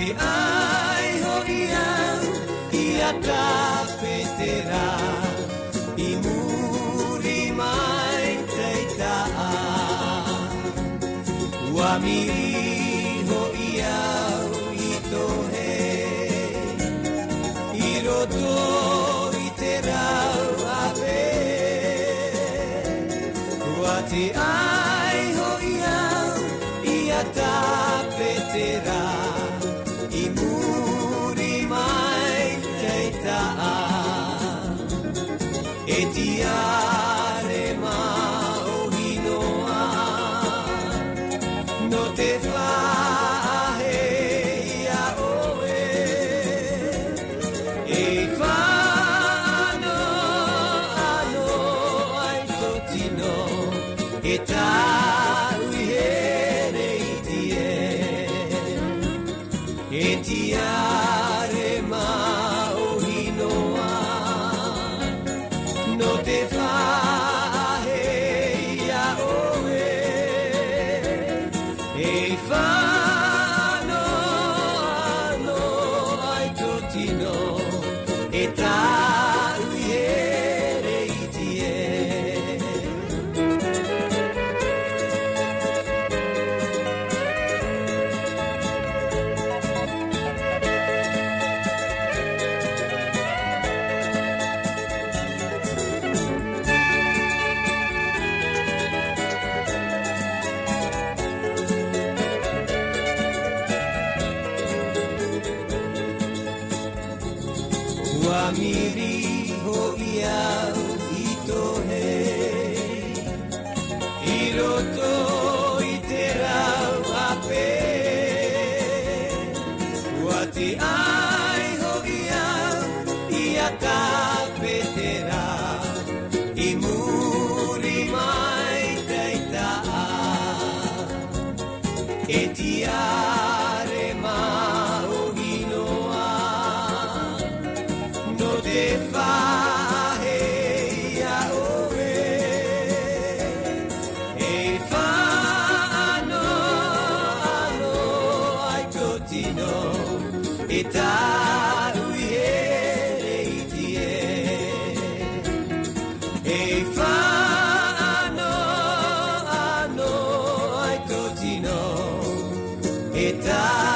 te ai ho'i au ia tapetera I muri mai te ta'a ua miri ho'i au I tohe I roto I te rau ape ua te ai ho'i au ia tapetera I muri mai te ta'a e tiare mauhinoa no te whahe ia oe e whano ano ai totino e tau I here I tie e tiare mauhinoa no te whahe ia oe e whano ano ai totino e tau I here I tie ua miri ho'i au I tohe I roto I te rau ape ua te ai ho'i au ia tapetera I muri mai te ta'a e tiare mauhinoa no te whahe ia oe e whano ano ai totino e tau I here I tie e whano ano ai totino e tau